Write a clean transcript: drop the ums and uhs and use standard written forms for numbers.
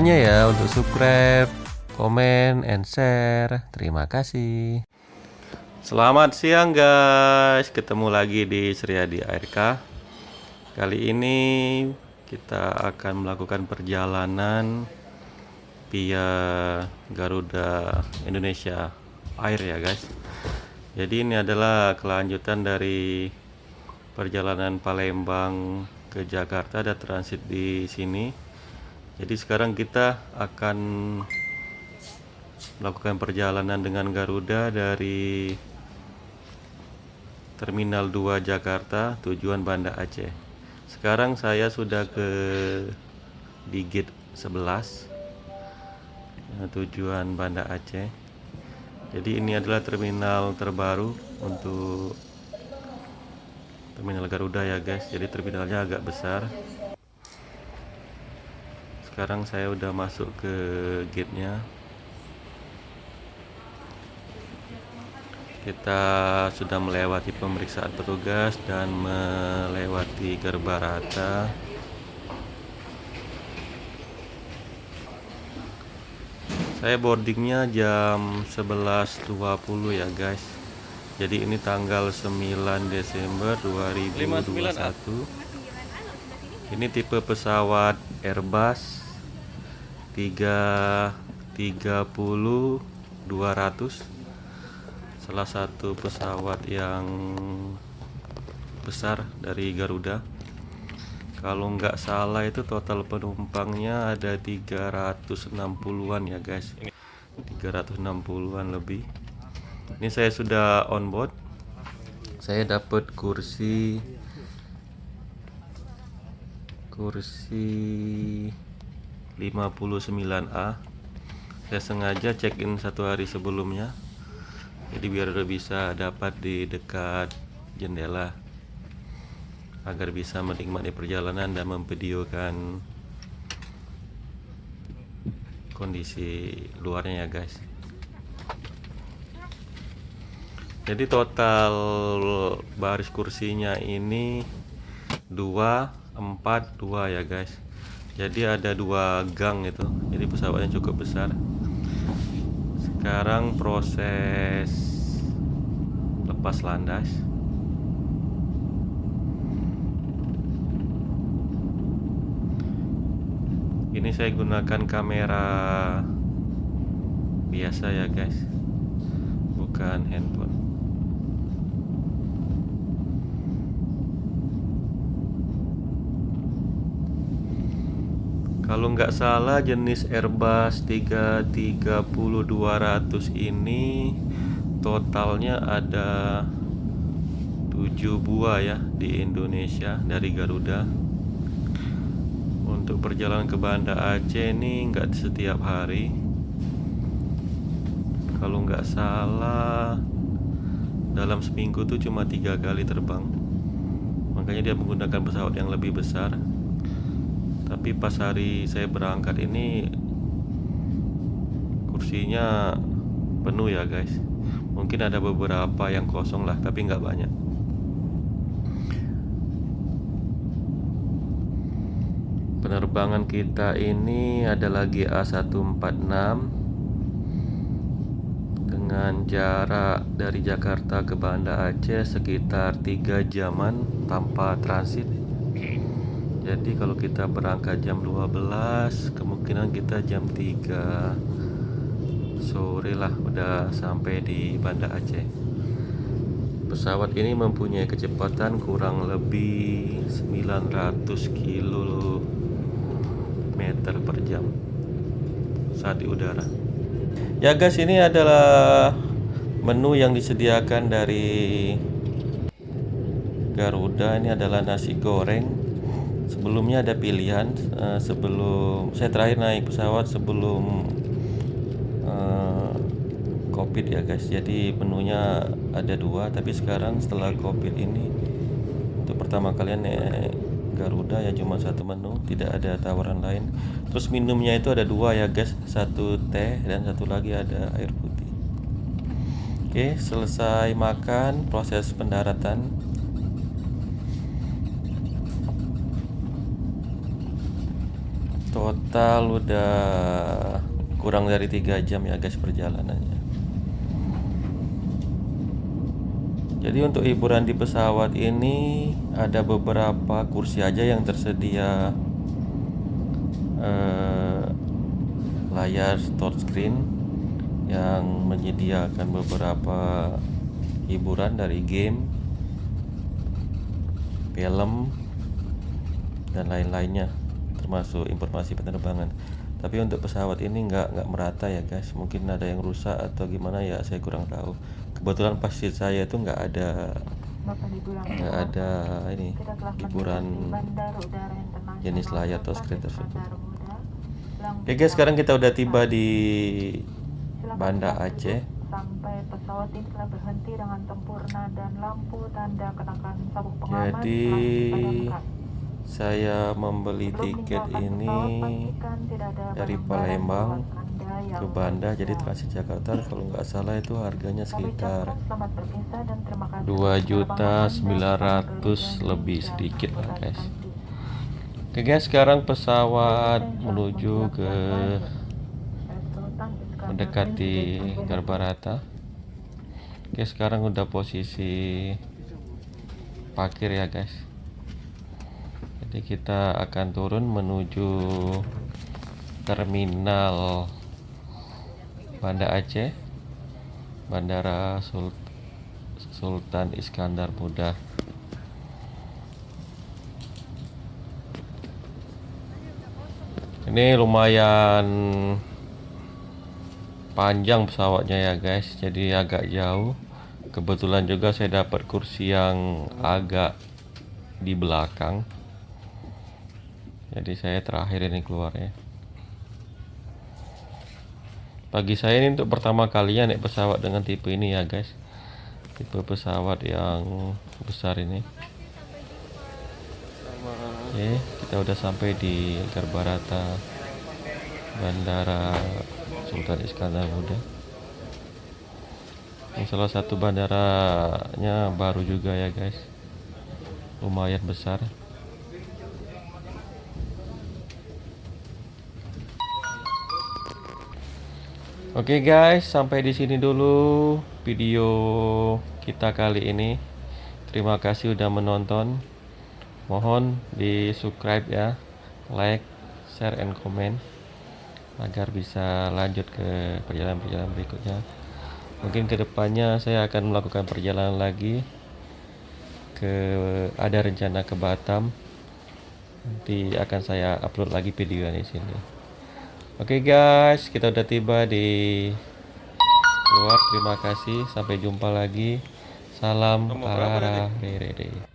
semuanya ya untuk subscribe, komen, and share. Terima kasih. Selamat siang guys, ketemu lagi di Suryadi ARK. Kali ini kita akan melakukan perjalanan via Garuda Indonesia Air ya guys. Jadi ini adalah kelanjutan dari perjalanan Palembang ke Jakarta, ada transit di sini. Jadi sekarang kita akan melakukan perjalanan dengan Garuda dari Terminal 2 Jakarta tujuan Banda Aceh. Sekarang saya sudah di gate 11 tujuan Banda Aceh. Jadi ini adalah terminal terbaru untuk terminal Garuda ya guys. Jadi terminalnya agak besar. Sekarang saya udah masuk ke gate-nya. Kita sudah melewati pemeriksaan petugas dan melewati Gerbarata. Saya boardingnya jam 11.20 ya guys. Jadi ini tanggal 9 Desember 2021. Ini tipe pesawat Airbus 330-200, salah satu pesawat yang besar dari Garuda. Kalau nggak salah itu total penumpangnya ada 360-an ya guys, 360-an lebih. Ini saya sudah on board. Saya dapat kursi 59A. Saya sengaja check-in 1 hari sebelumnya, jadi biar bisa dapat di dekat jendela agar bisa menikmati perjalanan dan memvideokan kondisi luarnya ya guys. Jadi total baris kursinya ini 242 ya guys. Jadi ada 2 gang itu. Jadi pesawatnya cukup besar. Sekarang proses lepas landas. Ini saya gunakan kamera biasa ya guys, bukan handphone. Kalau nggak salah jenis Airbus 330-200 ini totalnya ada 7 buah ya di Indonesia dari Garuda. Untuk perjalanan ke Banda Aceh ini nggak setiap hari. Kalau nggak salah dalam seminggu tuh cuma 3 kali terbang. Makanya dia menggunakan pesawat yang lebih besar. Tapi pas hari saya berangkat ini kursinya penuh ya guys. Mungkin ada beberapa yang kosong lah, tapi nggak banyak. Penerbangan kita ini adalah GA146 dengan jarak dari Jakarta ke Banda Aceh sekitar 3 jaman tanpa transit. Jadi kalau kita berangkat jam 12, kemungkinan kita jam 3 sore lah udah sampai di Banda Aceh. Pesawat ini mempunyai kecepatan kurang lebih 900 km per jam saat di udara. Ya guys, ini adalah menu yang disediakan dari Garuda. Ini adalah nasi goreng. Sebelumnya ada pilihan, sebelum saya terakhir naik pesawat sebelum COVID ya guys. Jadi menunya ada 2, tapi sekarang setelah COVID ini untuk pertama kali naik Garuda ya cuma 1 menu, tidak ada tawaran lain. Terus minumnya itu ada 2 ya guys, 1 teh dan 1 lagi ada air putih. Oke, selesai makan, proses pendaratan. total udah kurang dari 3 jam ya guys perjalanannya. Jadi untuk hiburan di pesawat ini ada beberapa kursi aja yang tersedia layar touchscreen yang menyediakan beberapa hiburan dari game, film, dan lain-lainnya, termasuk informasi penerbangan. Tapi untuk pesawat ini nggak merata ya guys, mungkin ada yang rusak atau gimana ya, saya kurang tahu. Kebetulan pas seat saya itu nggak ada ini hiburan jenis layar touchscreen tersebut. Oke guys, sekarang kita udah tiba di Banda Aceh. Sampai pesawat ini telah berhenti dengan sempurna dan lampu tanda kenakan sabuk pengaman Jadi dipadamkan. saya membeli tiket ini dari Palembang ke Banda, jadi transit Jakarta. Kalau nggak salah itu harganya sekitar 2.900.000 lebih sedikit lah guys. Oke guys, sekarang pesawat menuju ke mendekati Garbarata. Oke, sekarang udah posisi parkir ya guys. Jadi kita akan turun menuju terminal Banda Aceh, Bandara Sultan Iskandar Muda. Ini lumayan panjang pesawatnya ya guys, jadi agak jauh. Kebetulan juga saya dapat kursi yang agak di belakang, jadi saya terakhir ini keluarnya. Bagi saya ini untuk pertama kalinya naik pesawat dengan tipe ini ya guys, tipe pesawat yang besar ini. Oke, kita udah sampai di Garbarata, Bandara Sultan Iskandar Muda. Ini salah satu bandaranya baru juga ya guys, lumayan besar. Oke guys, sampai di sini dulu video kita kali ini. Terima kasih udah menonton. Mohon di subscribe ya, like, share, and comment agar bisa lanjut ke perjalanan-perjalanan berikutnya. Mungkin kedepannya saya akan melakukan perjalanan lagi ada rencana ke Batam. Nanti akan saya upload lagi video di sini. Oke guys, kita udah tiba di luar. Terima kasih, sampai jumpa lagi. Salam Arara Rere.